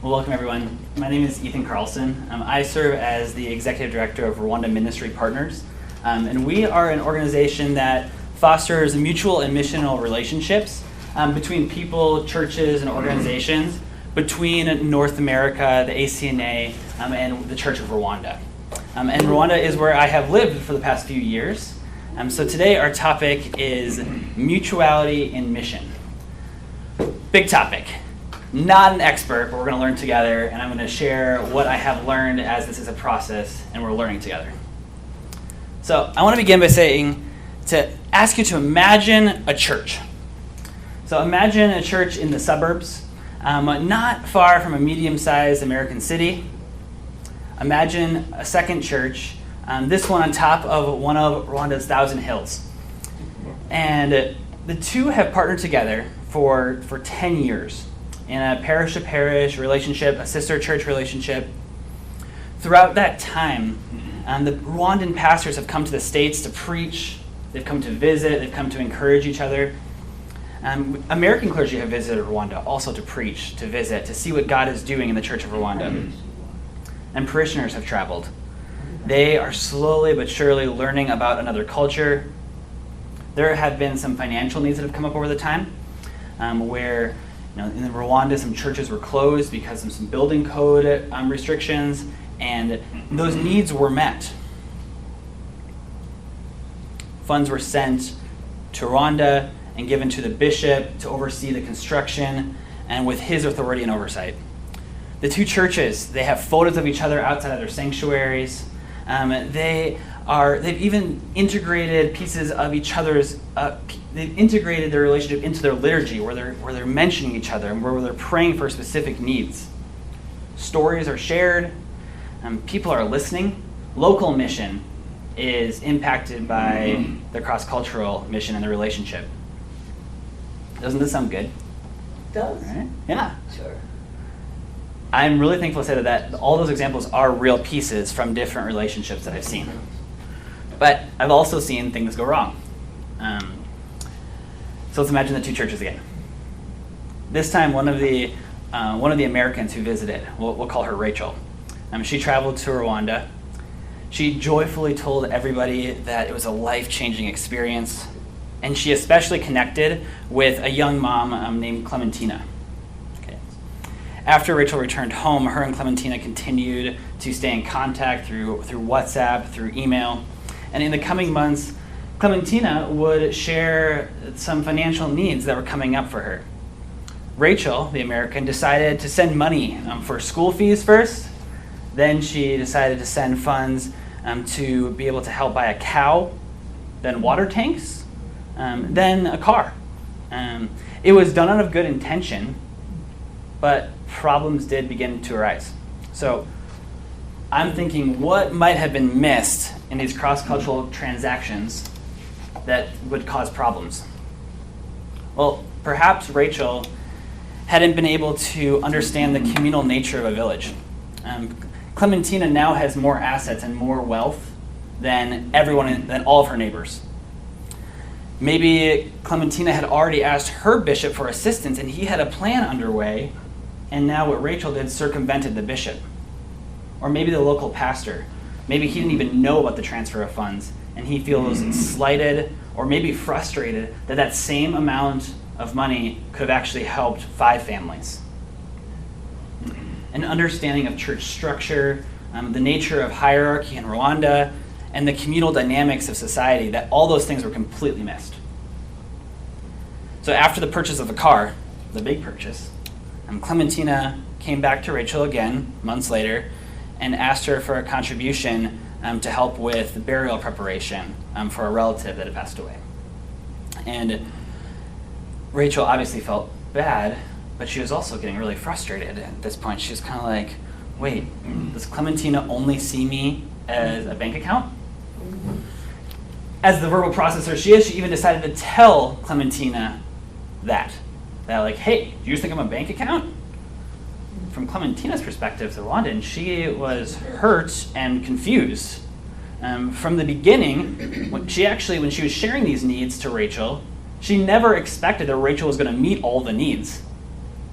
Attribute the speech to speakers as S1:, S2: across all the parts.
S1: Well, welcome everyone. My name is Ethan Carlson. I serve as the Executive Director of Rwanda Ministry Partners. And we are an organization that fosters mutual and missional relationships between people, churches, and organizations between North America, the ACNA, and the Church of Rwanda. And Rwanda is where I have lived for the past few years. So today our topic is mutuality in mission. Big topic. Not an expert, but we're going to learn together, and I'm going to share what I have learned as this is a process and we're learning together. So I want to begin by to ask you to imagine a church. So imagine a church in the suburbs, not far from a medium-sized American city. Imagine a second church, this one on top of one of Rwanda's 1,000 hills. And the two have partnered together for 10 years. In a parish-to-parish relationship, a sister church relationship. Throughout that time, the Rwandan pastors have come to the States to preach, they've come to visit, they've come to encourage each other. American clergy have visited Rwanda also to preach, to visit, to see what God is doing in the Church of Rwanda. And parishioners have traveled. They are slowly but surely learning about another culture. There have been some financial needs that have come up over the time, where in Rwanda, some churches were closed because of some building code restrictions, and those needs were met. Funds were sent to Rwanda and given to the bishop to oversee the construction, and with his authority and oversight. The two churches, they have photos of each other outside of their sanctuaries. They've even integrated pieces of each other's. They've integrated their relationship into their liturgy, where they're mentioning each other and where they're praying for specific needs. Stories are shared. People are listening. Local mission is impacted by the cross-cultural mission and the relationship. Doesn't this sound good?
S2: It does.
S1: Right? Yeah.
S2: Sure.
S1: I'm really thankful to say that all those examples are real pieces from different relationships that I've seen. But I've also seen things go wrong. So let's imagine the two churches again. This time, one of the Americans who visited, we'll call her Rachel. She traveled to Rwanda. She joyfully told everybody that it was a life-changing experience, and she especially connected with a young mom named Clementina. After Rachel returned home, her and Clementina continued to stay in contact through WhatsApp, through email. And in the coming months, Clementina would share some financial needs that were coming up for her. Rachel, the American, decided to send money for school fees first. Then she decided to send funds to be able to help buy a cow, then water tanks, then a car. It was done out of good intention, but problems did begin to arise. So I'm thinking, what might have been missed in these cross-cultural transactions that would cause problems? Well, perhaps Rachel hadn't been able to understand the communal nature of a village. Clementina now has more assets and more wealth than all of her neighbors. Maybe Clementina had already asked her bishop for assistance and he had a plan underway, and now what Rachel did circumvented the bishop. Or maybe the local pastor. Maybe he didn't even know about the transfer of funds, and he feels slighted or maybe frustrated that same amount of money could have actually helped 5 families. An understanding of church structure, the nature of hierarchy in Rwanda, and the communal dynamics of society, that all those things were completely missed. So after the purchase of the car, the big purchase, Clementina came back to Rachel again months later and asked her for a contribution to help with burial preparation for a relative that had passed away. And Rachel obviously felt bad, but she was also getting really frustrated at this point. She was kind of like, wait, does Clementina only see me as a bank account? As the verbal processor she is, she even decided to tell Clementina that like, hey, do you think I'm a bank account? From Clementina's perspective, the Rwandan, she was hurt and confused. From the beginning, when she was sharing these needs to Rachel, she never expected that Rachel was going to meet all the needs.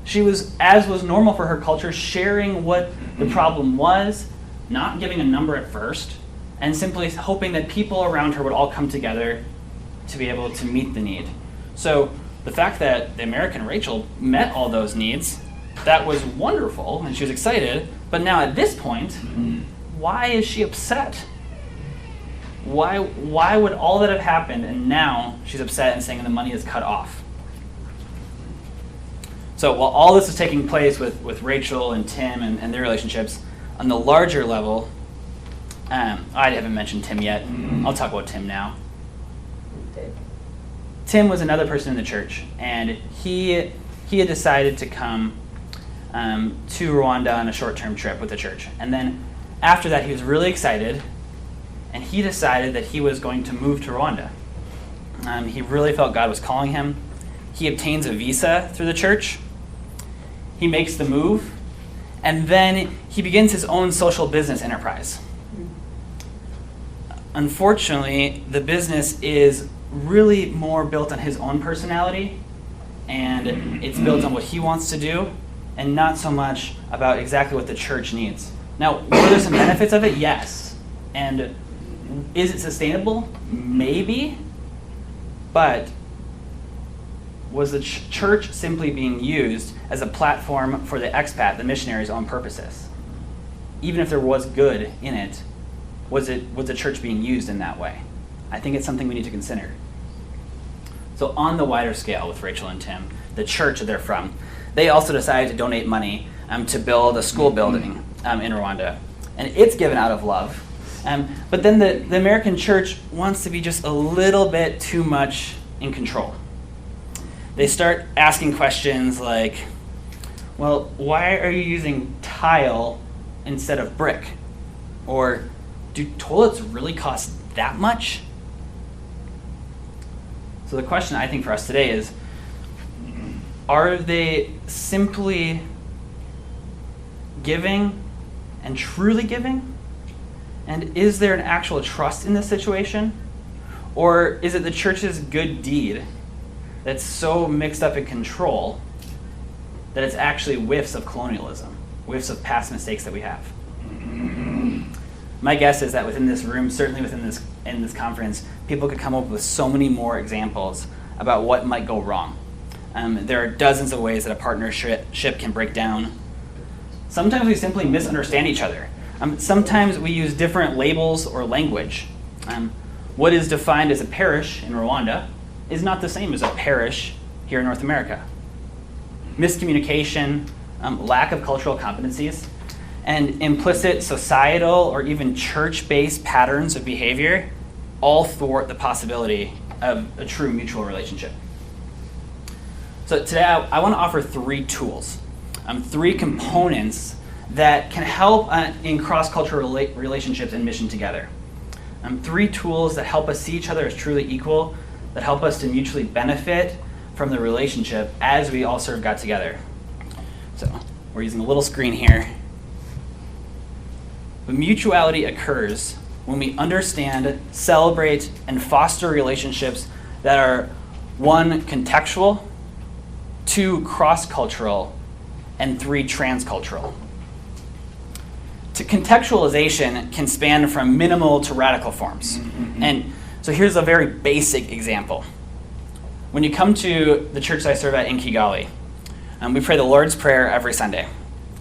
S1: She was, as was normal for her culture, sharing what the problem was, not giving a number at first, and simply hoping that people around her would all come together to be able to meet the need. So the fact that the American Rachel met all those needs, that was wonderful, and she was excited, but now at this point, why is she upset? Why would all that have happened and now she's upset and saying the money is cut off? So while all this is taking place with Rachel and Tim and their relationships, on the larger level, I haven't mentioned Tim yet. I'll talk about Tim now. Tim was another person in the church, and he had decided to come to Rwanda on a short-term trip with the church. And then after that, he was really excited, and he decided that he was going to move to Rwanda. He really felt God was calling him. He obtains a visa through the church. He makes the move, and then he begins his own social business enterprise. Unfortunately, the business is really more built on his own personality, and it's built on what he wants to do, and not so much about exactly what the church needs. Now, were there some benefits of it? Yes. And is it sustainable? Maybe. But was the church simply being used as a platform for the expat, the missionary's own purposes? Even if there was good in it, was the church being used in that way? I think it's something we need to consider. So on the wider scale with Rachel and Tim, the church that they're from, they also decided to donate money to build a school building in Rwanda. And it's given out of love. But then the American church wants to be just a little bit too much in control. They start asking questions like, well, why are you using tile instead of brick? Or do toilets really cost that much? So the question I think for us today is, are they simply giving and truly giving? And is there an actual trust in this situation? Or is it the church's good deed that's so mixed up in control that it's actually whiffs of colonialism, whiffs of past mistakes that we have? My guess is that within this room, certainly in this conference, people could come up with so many more examples about what might go wrong. There are dozens of ways that a partnership can break down. Sometimes we simply misunderstand each other. Sometimes we use different labels or language. What is defined as a parish in Rwanda is not the same as a parish here in North America. Miscommunication, lack of cultural competencies, and implicit societal or even church-based patterns of behavior all thwart the possibility of a true mutual relationship. So today I want to offer 3 tools, 3 components that can help in cross-cultural relationships and mission together. 3 tools that help us see each other as truly equal, that help us to mutually benefit from the relationship as we all serve God together. So we're using a little screen here. But mutuality occurs when we understand, celebrate, and foster relationships that are 1, contextual, 2, cross-cultural, and 3, transcultural. Contextualization can span from minimal to radical forms. And so here's a very basic example. When you come to the church I serve at in Kigali, we pray the Lord's Prayer every Sunday.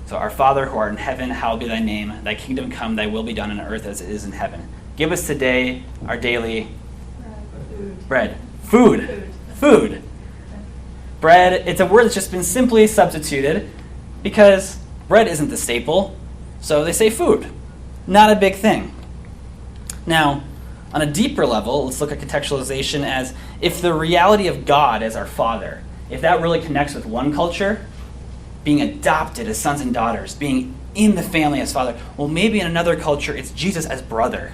S1: So, our Father who art in heaven, hallowed be thy name. Thy kingdom come, thy will be done on earth as it is in heaven. Give us today our daily bread. Food. Bread, it's a word that's just been simply substituted because bread isn't the staple. So they say food. Not a big thing. Now, on a deeper level, let's look at contextualization as if the reality of God as our Father, if that really connects with one culture, being adopted as sons and daughters, being in the family as Father, well, maybe in another culture, it's Jesus as brother.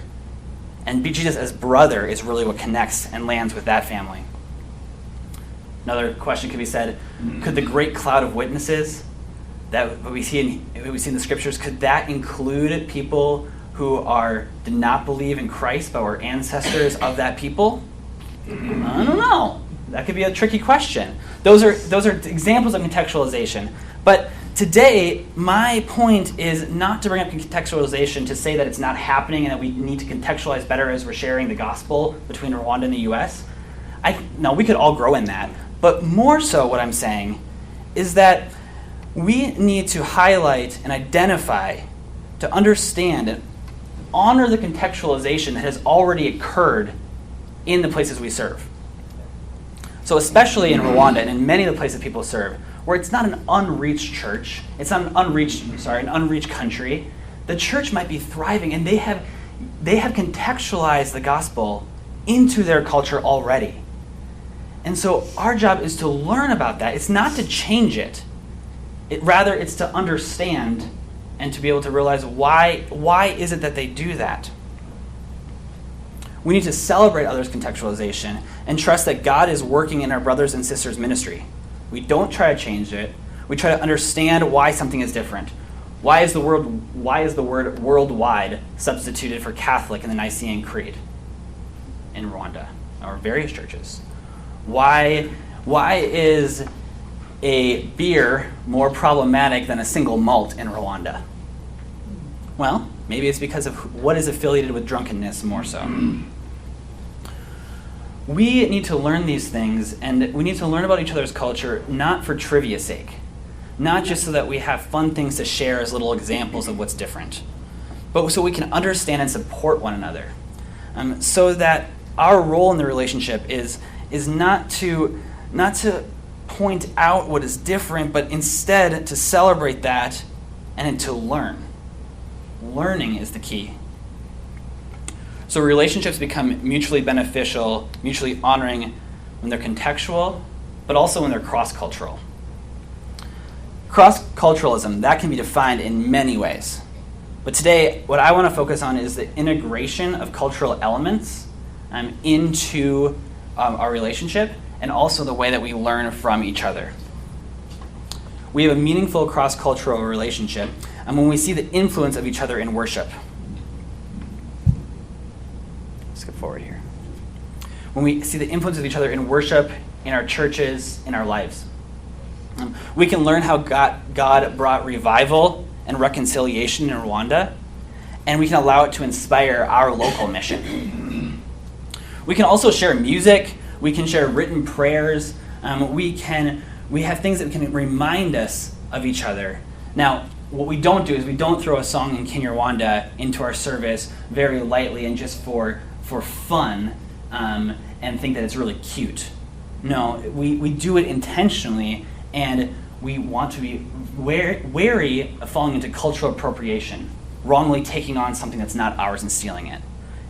S1: And Jesus as brother is really what connects and lands with that family. Another question could be said, could the great cloud of witnesses that we see in the scriptures, could that include people who did not believe in Christ but were ancestors of that people? I don't know. That could be a tricky question. Those are examples of contextualization. But today, my point is not to bring up contextualization to say that it's not happening and that we need to contextualize better as we're sharing the gospel between Rwanda and the US. No, we could all grow in that. But more so what I'm saying is that we need to highlight and identify, to understand and honor the contextualization that has already occurred in the places we serve. So especially in Rwanda and in many of the places people serve, where it's not an unreached church, it's not an unreached country, the church might be thriving and they have contextualized the gospel into their culture already. And so our job is to learn about that. It's not to change it. Rather, it's to understand and to be able to realize why is it that they do that. We need to celebrate others' contextualization and trust that God is working in our brothers and sisters' ministry. We don't try to change it. We try to understand why something is different. Why is the word worldwide substituted for Catholic in the Nicene Creed in Rwanda or various churches? Why is a beer more problematic than a single malt in Rwanda? Well, maybe it's because of what is affiliated with drunkenness more so. We need to learn these things, and we need to learn about each other's culture not for trivia's sake, not just so that we have fun things to share as little examples of what's different, but so we can understand and support one another, so that our role in the relationship is not to point out what is different, but instead to celebrate that and to learn. Learning is the key. So relationships become mutually beneficial, mutually honoring when they're contextual, but also when they're cross-cultural. Cross-culturalism, that can be defined in many ways. But today, what I want to focus on is the integration of cultural elements into our relationship, and also the way that we learn from each other. We have a meaningful cross-cultural relationship when we see the influence of each other in worship. Skip forward here. When we see the influence of each other in worship, in our churches, in our lives. We can learn how God brought revival and reconciliation in Rwanda, and we can allow it to inspire our local mission. We can also share music. We can share written prayers. We have things that can remind us of each other. Now, what we don't do is we don't throw a song in Kinyarwanda into our service very lightly and just for fun and think that it's really cute. No, we do it intentionally, and we want to be wary of falling into cultural appropriation, wrongly taking on something that's not ours and stealing it.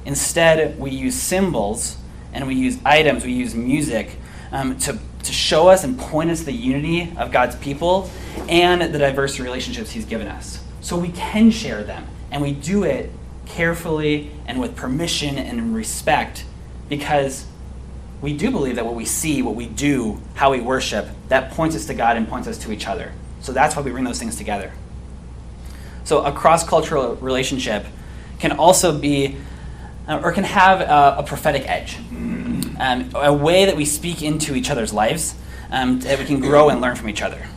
S1: Instead, we use symbols and we use items, we use music to show us and point us to the unity of God's people and the diverse relationships He's given us. So we can share them, and we do it carefully and with permission and in respect, because we do believe that what we see, what we do, how we worship, that points us to God and points us to each other. So that's why we bring those things together. So a cross-cultural relationship can also be, or can have a prophetic edge, a way that we speak into each other's lives, that we can grow and learn from each other.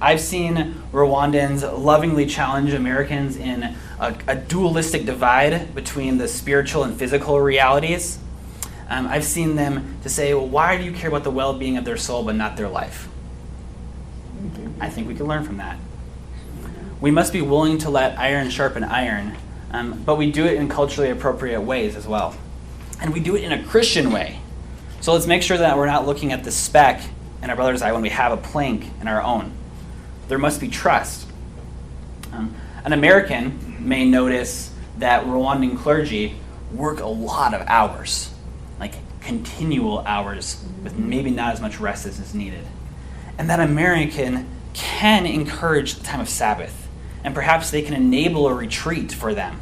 S1: I've seen Rwandans lovingly challenge Americans in a dualistic divide between the spiritual and physical realities. I've seen them to say, well, why do you care about the well-being of their soul but not their life? I think we can learn from that. We must be willing to let iron sharpen iron, but we do it in culturally appropriate ways as well. And we do it in a Christian way. So let's make sure that we're not looking at the speck in our brother's eye when we have a plank in our own. There must be trust. An American may notice that Rwandan clergy work a lot of hours, like continual hours, with maybe not as much rest as is needed. And that American can encourage the time of Sabbath, and perhaps they can enable a retreat for them.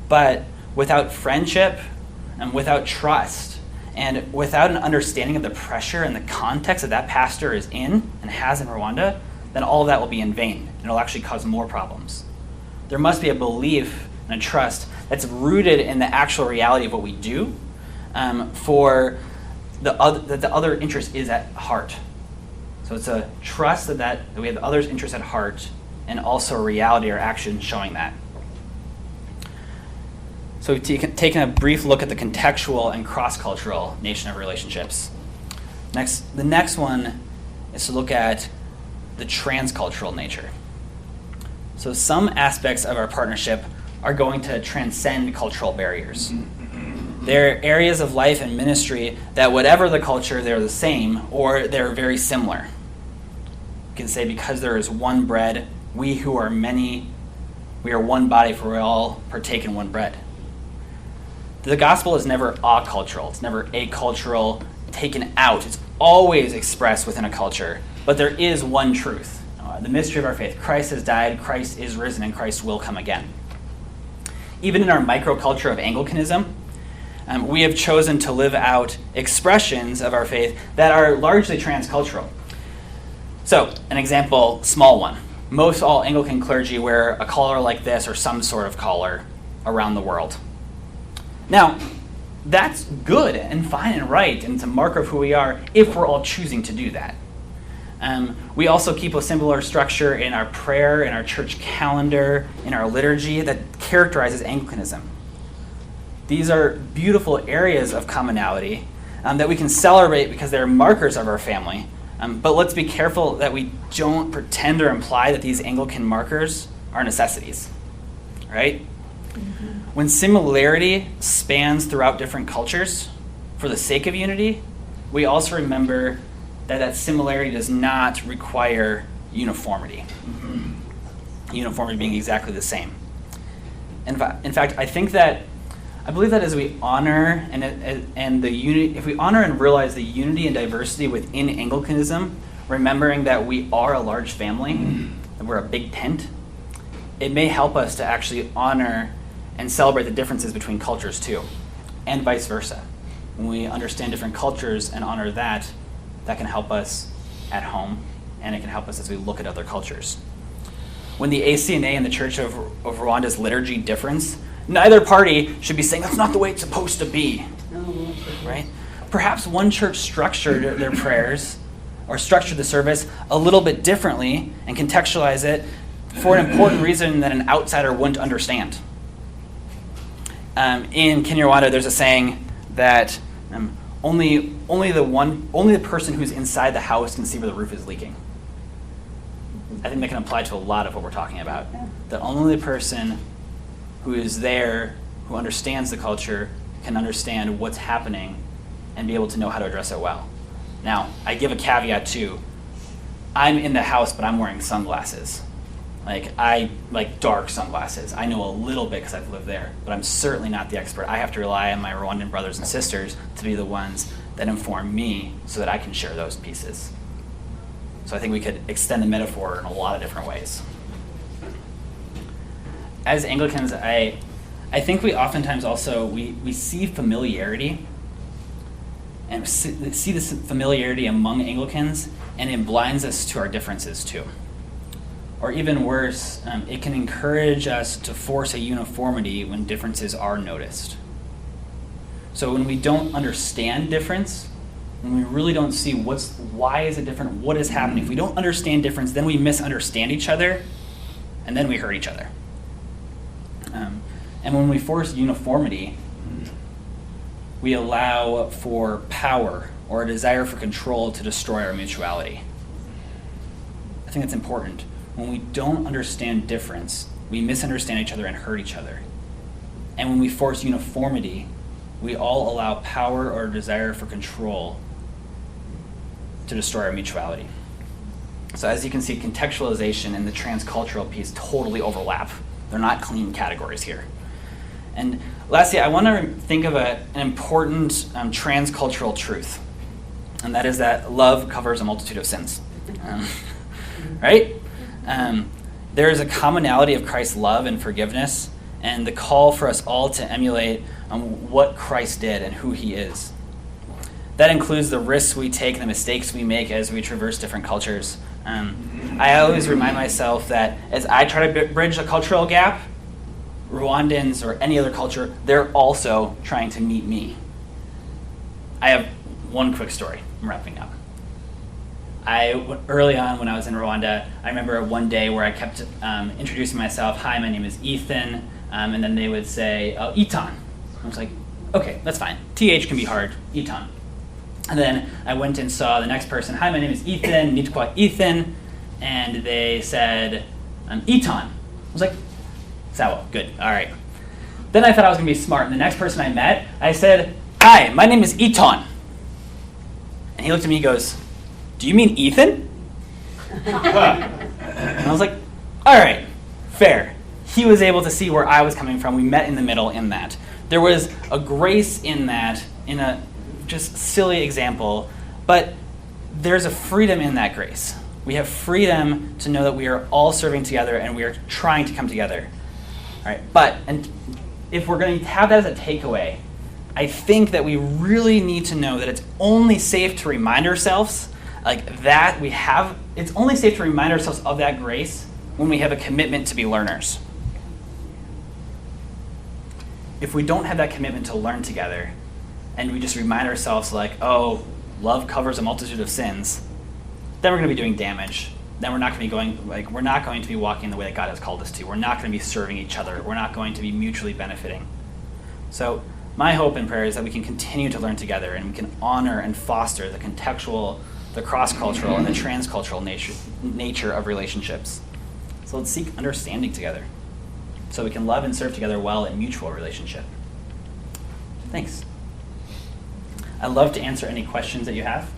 S1: But without friendship and without trust, and without an understanding of the pressure and the context that pastor is in and has in Rwanda, then all of that will be in vain, and it'll actually cause more problems. There must be a belief and a trust that's rooted in the actual reality of what we do, for that the other interest is at heart. So it's a trust that we have others' interests at heart, and also a reality or action showing that. So we've taken a brief look at the contextual and cross-cultural nature of relationships. The next one is to look at the transcultural nature. So some aspects of our partnership are going to transcend cultural barriers. There are areas of life and ministry that whatever the culture, they're the same or they're very similar. You can say because there is one bread, we who are many, we are one body for we all partake in one bread. The gospel is never acultural. It's never acultural, taken out. It's always expressed within a culture. But there is one truth. The mystery of our faith. Christ has died, Christ is risen, and Christ will come again. Even in our microculture of Anglicanism, we have chosen to live out expressions of our faith that are largely transcultural. So, an example, small one. Most all Anglican clergy wear a collar like this or some sort of collar around the world. Now, that's good and fine and right, and it's a marker of who we are if we're all choosing to do that. We also keep a similar structure in our prayer, in our church calendar, in our liturgy that characterizes Anglicanism. These are beautiful areas of commonality that we can celebrate because they're markers of our family. But let's be careful that we don't pretend or imply that these Anglican markers are necessities, right? Mm-hmm. When similarity spans throughout different cultures for the sake of unity, we also remember that similarity does not require uniformity. Mm-hmm. Uniformity being exactly the same. In fact, I believe that as we honor if we honor and realize the unity and diversity within Anglicanism, remembering that we are a large family, and we're a big tent, it may help us to actually honor and celebrate the differences between cultures too, and vice versa. When we understand different cultures and honor that can help us at home, and it can help us as we look at other cultures. When the ACNA and the Church of Rwanda's liturgy difference, neither party should be saying that's not the way it's supposed to be, right? Perhaps one church structured their prayers or structured the service a little bit differently and contextualize it for an important reason that an outsider wouldn't understand. In Kinyarwanda, there's a saying that only the person who's inside the house can see where the roof is leaking. I think that can apply to a lot of what we're talking about. That only the person who is there, who understands the culture, can understand what's happening and be able to know how to address it well. Now, I give a caveat too. I'm in the house, but I'm wearing sunglasses. I like dark sunglasses. I know a little bit because I've lived there, but I'm certainly not the expert. I have to rely on my Rwandan brothers and sisters to be the ones that inform me so that I can share those pieces. So I think we could extend the metaphor in a lot of different ways. As Anglicans, I think we oftentimes also, we see familiarity and see this familiarity among Anglicans, and it blinds us to our differences too. Or even worse, it can encourage us to force a uniformity when differences are noticed. So when we don't understand difference, when we really don't see why is it different, what is happening, if we don't understand difference, then we misunderstand each other, and then we hurt each other. And when we force uniformity, we allow for power or a desire for control to destroy our mutuality. I think that's important. When we don't understand difference, we misunderstand each other and hurt each other. And when we force uniformity, we all allow power or desire for control to destroy our mutuality. So as you can see, contextualization and the transcultural piece totally overlap. They're not clean categories here. And lastly, I want to think of an important transcultural truth, and that is that love covers a multitude of sins. Right? There is a commonality of Christ's love and forgiveness, and the call for us all to emulate what Christ did and who he is. That includes the risks we take and the mistakes we make as we traverse different cultures. I always remind myself that as I try to bridge a cultural gap, Rwandans or any other culture, they're also trying to meet me. I have one quick story. I'm wrapping up. Early on when I was in Rwanda, I remember one day where I kept introducing myself. Hi, my name is Ethan. And then they would say, oh, Eton. I was like, okay, that's fine. TH can be hard, Eton. And then I went and saw the next person. Hi, my name is Ethan. Need to call Ethan. And they said, Eton. I was like, Sawa, good, all right. Then I thought I was going to be smart. And the next person I met, I said, hi, my name is Eton. And he looked at me and goes, do you mean Ethan? And I was like, all right, fair. He was able to see where I was coming from. We met in the middle in that. There was a grace in that, in a just silly example, but there's a freedom in that grace. We have freedom to know that we are all serving together and we are trying to come together. All right, but and if we're going to have that as a takeaway, I think that we really need to know that it's only safe to remind ourselves it's only safe to remind ourselves of that grace when we have a commitment to be learners. If we don't have that commitment to learn together, and we just remind ourselves like, oh, love covers a multitude of sins, then we're going to be doing damage. Then we're not going to be walking the way that God has called us to. We're not going to be serving each other. We're not going to be mutually benefiting. So my hope and prayer is that we can continue to learn together and we can honor and foster the contextual, the cross-cultural, and the transcultural nature of relationships. So let's seek understanding together so we can love and serve together well in mutual relationship. Thanks. I'd love to answer any questions that you have.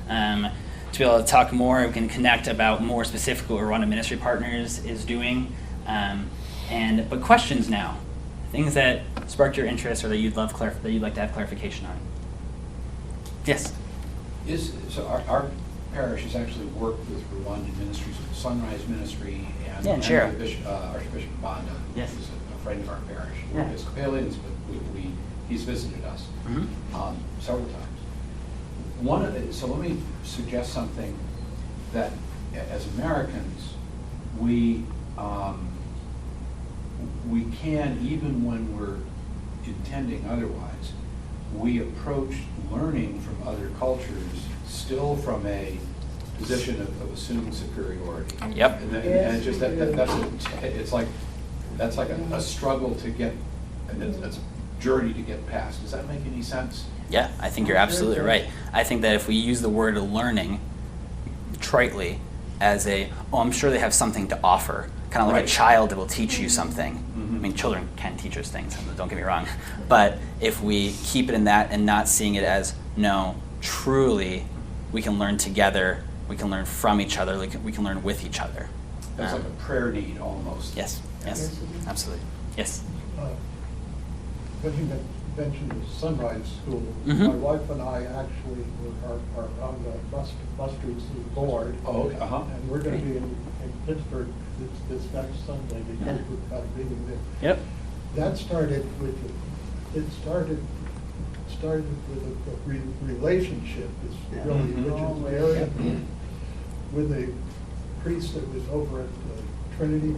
S1: To be able to talk more, we can connect about more specifically what Rwanda Ministry Partners is doing. But questions now, things that sparked your interest or that you'd like to have clarification on. Yes.
S2: So our parish has actually worked with Rwandan ministries, with the Sunrise Ministry and Archbishop Banda,
S1: yes,
S2: who's a friend of our parish. We're
S1: Yeah.
S2: Episcopalians, but he's visited us several times. So let me suggest something that as Americans, we can, even when we're intending otherwise, we approach learning from other cultures still from a position of assumed superiority.
S1: Yep.
S2: And just that's like a struggle to get, and that's a journey to get past. Does that make any sense?
S1: Yeah, I think you're absolutely right. I think that if we use the word learning tritely as I'm sure they have something to offer, kind of like
S2: Right.
S1: a child that will teach you something.
S2: Mm-hmm.
S1: I mean, children can teach us things, don't get me wrong. But if we keep it in that and not seeing it as, no, truly, we can learn together, we can learn from each other, we can learn with each other.
S2: That's like a prayer need almost.
S1: Yes, absolutely. Yes.
S3: When you mentioned the Sunrise School,
S1: Mhm.
S3: my wife and I actually are on the Buster's board.
S2: Oh, okay.
S3: And we're going to be in Pittsburgh this next Sunday because we've got a meeting there.
S1: Yep.
S3: That started with a relationship. It's really
S2: Mhm.
S3: Richard's area with a priest that was over at Trinity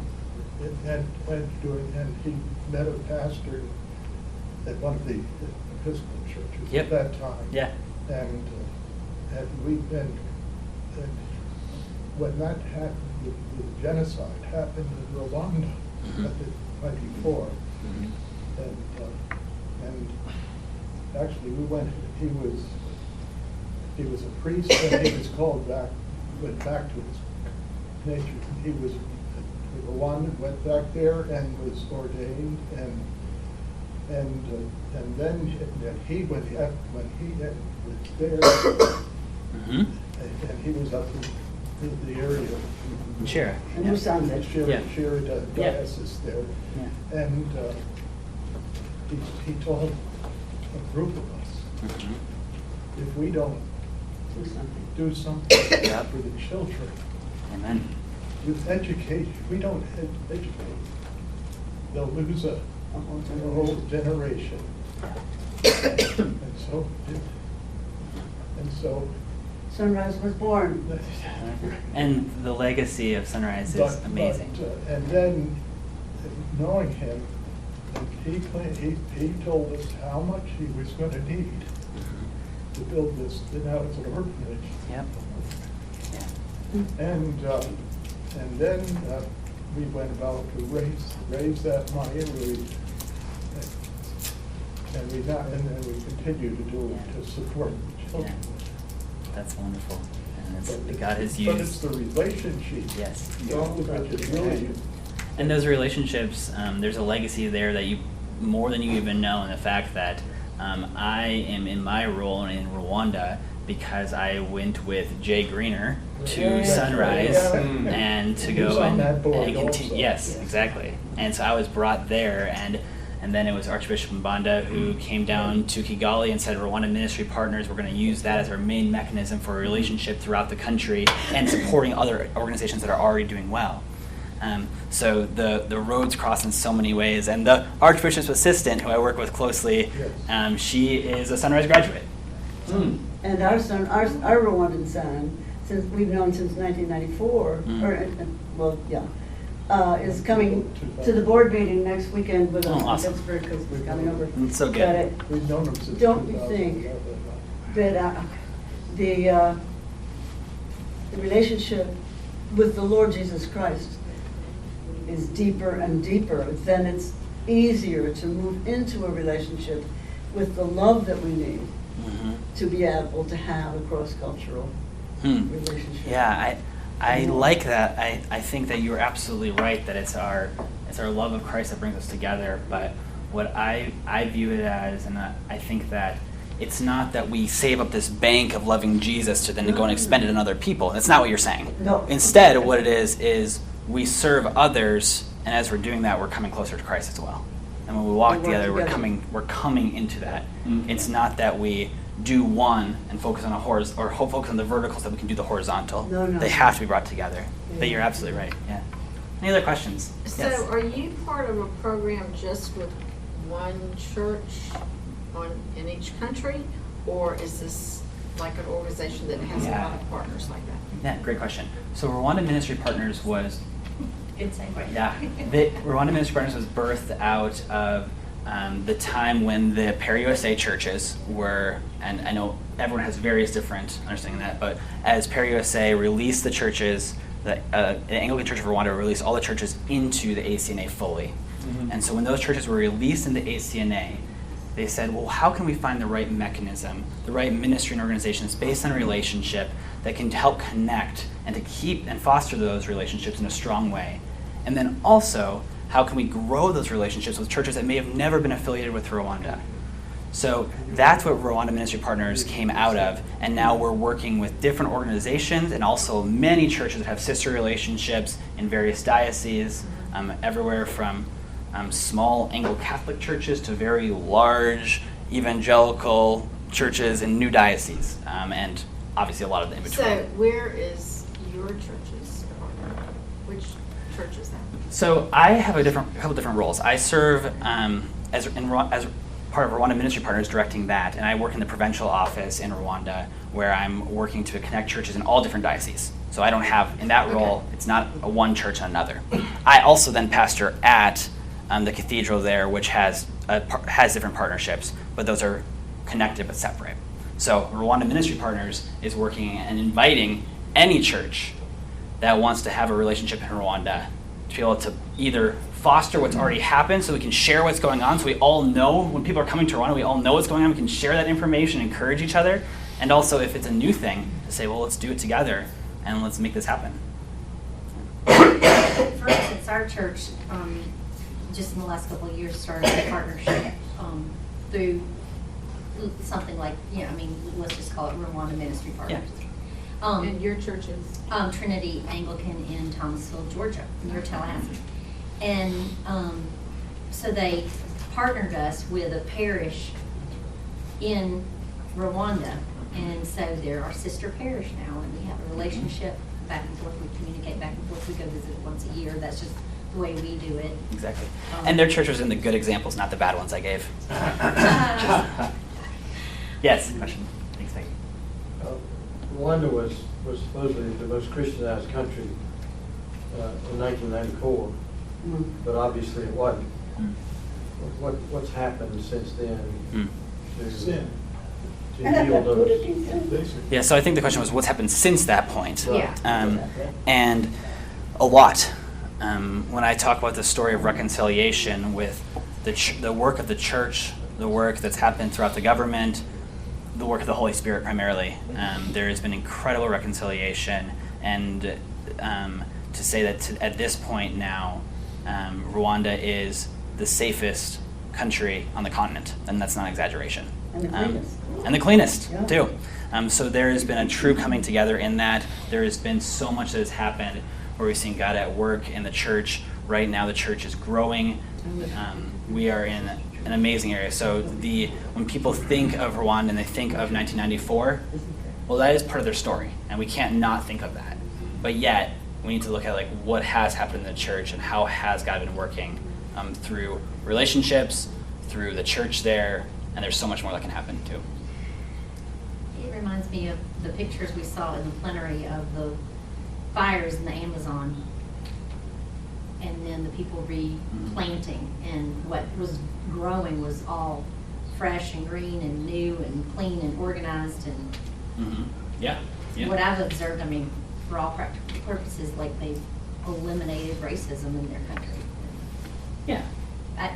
S3: and he met a pastor at one of the Episcopal churches
S1: Yep.
S3: at that time.
S1: Yeah.
S3: And we've been, when that happened, the genocide happened in Rwanda at the 24. And actually we went, he was a priest and he was called back, went back to his nature. He was in Rwanda, went back there and was ordained and then he when he was there and he was up in the area of
S1: Sure.
S3: Shira diocese there.
S1: Yeah.
S3: And he told a group of us, if we don't do something for the children,
S1: Amen.
S3: with education, we don't educate, they'll lose a whole generation. and so
S4: Sunrise was born.
S1: And the legacy of Sunrise is amazing.
S3: And then, knowing him, he told us how much he was going to need to build this. Now it's an orphanage.
S1: Yep. Yeah.
S3: And then we went about to raise that money, and we continue to do it to support the children.
S1: Yeah. That's wonderful. And
S3: But
S1: God has used.
S3: But it's the relationship.
S1: Yes.
S3: Which is really.
S1: And those relationships, there's a legacy there that you, more than you even know, and the fact that I am in my role in Rwanda because I went with Jay Greener to Sunrise and to go and continue. Yes, exactly. And so I was brought there, and then it was Archbishop Mbanda who came down to Kigali and said, Rwanda Ministry Partners, we're going to use that as our main mechanism for a relationship throughout the country and supporting other organizations that are already doing well. So the roads cross in so many ways. And the Archbishop's assistant, who I work with closely, she is a Sunrise graduate.
S4: And our son, our Rwandan son, since we've known since 1994, is coming to the board meeting next weekend with us
S1: awesome.
S4: in Pittsburgh because he's coming over.
S1: It's so good.
S4: But
S3: We've known him since
S4: don't you think that the relationship with the Lord Jesus Christ is deeper and deeper, then it's easier to move into a relationship with the love that we need to be able to have a cross-cultural relationship.
S1: Yeah, I like that. I think that you're absolutely right that it's our love of Christ that brings us together. But what I view it as, and I think that it's not that we save up this bank of loving Jesus to then go and expend it on other people. That's not what you're saying.
S4: No.
S1: Instead, what it is we serve others, and as we're doing that, we're coming closer to Christ as well. And when we walk together, we're coming into that. It's not that we do one and focus on focus on the verticals that we can do the horizontal.
S4: No.
S1: They have to be brought together. But you're absolutely right. Yeah. Any other questions?
S5: So
S1: Yes.
S5: are you part of a program just with one church in each country? Or is this like an organization that has a lot of partners like that?
S1: Yeah, great question. So Rwanda Ministry Partners was
S5: Insane.
S1: Rwanda Ministry Partners was birthed out of the time when the Peri-USA churches were, and I know everyone has various different understanding of that, but as Peri-USA released the churches, the Anglican Church of Rwanda released all the churches into the ACNA fully. And so when those churches were released into ACNA, they said, well, how can we find the right mechanism, the right ministry and organizations based on a relationship that can help connect and to keep and foster those relationships in a strong way? And then also, how can we grow those relationships with churches that may have never been affiliated with Rwanda? So that's what Rwanda Ministry Partners came out of, and now we're working with different organizations and also many churches that have sister relationships in various dioceses, everywhere from small Anglo-Catholic churches to very large evangelical churches in new dioceses, and obviously a lot of the in between.
S5: So where is your church's partner? Which church is that?
S1: So I have a couple different roles. I serve as part of Rwanda Ministry Partners directing that, and I work in the provincial office in Rwanda where I'm working to connect churches in all different dioceses. So I don't have, in that role, it's not a one church and another. I also then pastor at the cathedral there, which has different partnerships, but those are connected but separate. So Rwanda Ministry Partners is working and inviting any church that wants to have a relationship in Rwanda to be able to either foster what's already happened so we can share what's going on, so we all know when people are coming to Rwanda, we all know what's going on, we can share that information, encourage each other, and also if it's a new thing, to say, well, let's do it together and let's make this happen.
S6: For instance, our church, just in the last couple of years, started a partnership through something like, let's just call it Rwanda Ministry Partners.
S1: Yeah.
S5: And your church is?
S6: Trinity Anglican in Thomasville, Georgia, near Tallahassee. And so they partnered us with a parish in Rwanda. And so they're our sister parish now, and we have a relationship back and forth. We communicate back and forth. We go visit once a year. That's just the way we do it.
S1: Exactly. And their church was in the good examples, not the bad ones I gave. Yes, question. Thanks, Becky.
S7: Rwanda was supposedly the most Christianized country in 1994, but obviously it wasn't. What's happened since then?
S3: Sin.
S7: to heal those.
S1: Yeah, so I think the question was what's happened since that point?
S6: Yeah.
S1: And a lot. When I talk about the story of reconciliation with the work of the church, the work that's happened throughout the government, the work of the Holy Spirit primarily, there has been incredible reconciliation. And to say that at this point now, Rwanda is the safest country on the continent, and that's not an exaggeration.
S4: And the cleanest.
S1: And the cleanest,
S4: Yeah.
S1: too. So there has been a true coming together in that. There has been so much that has happened where we've seen God at work in the church. Right now the church is growing. We are in an amazing area. So when people think of Rwanda and they think of 1994, well, that is part of their story, and we can't not think of that. But yet, we need to look at like what has happened in the church and how has God been working through relationships, through the church there, and there's so much more that can happen too.
S6: It reminds me of the pictures we saw in the plenary of the fires in the Amazon, and then the people replanting, and what was growing was all fresh and green and new and clean and organized. And
S1: Yeah.
S6: what I've observed, I mean, for all practical purposes, like they've eliminated racism in their country.
S1: Yeah.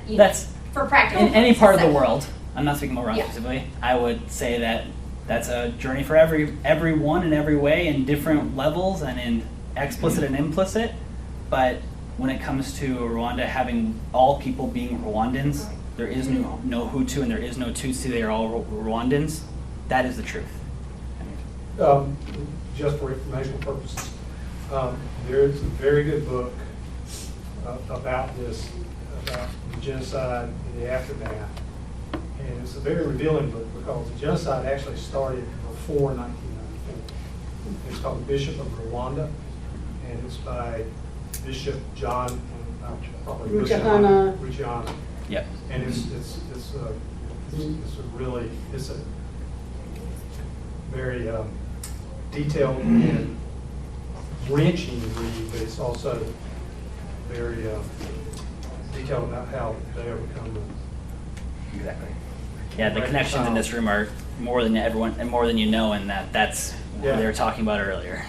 S6: That's for practical.
S1: In any part of the
S6: purposes.
S1: world, I'm not speaking about Rwanda
S6: Yeah.
S1: specifically, I would say that that's a journey for everyone in every way, in different levels and in explicit and implicit. But when it comes to Rwanda having all people being Rwandans, there is no Hutu and there is no Tutsi, they are all Rwandans. That is the truth.
S8: Just for informational purposes, there's a very good book about this, about the genocide and the aftermath. And it's a very revealing book because the genocide actually started before 1994. It's called Bishop of Rwanda, and it's by Bishop John, probably
S4: Ruchahana.
S8: Ruchahana.
S1: Yep.
S8: And it's a very detailed and wrenching read, but it's also very detailed about how they overcome them.
S1: Exactly. Yeah, the connections in this room are more than everyone and more than you know, and that's what
S8: Yeah.
S1: they were talking about earlier.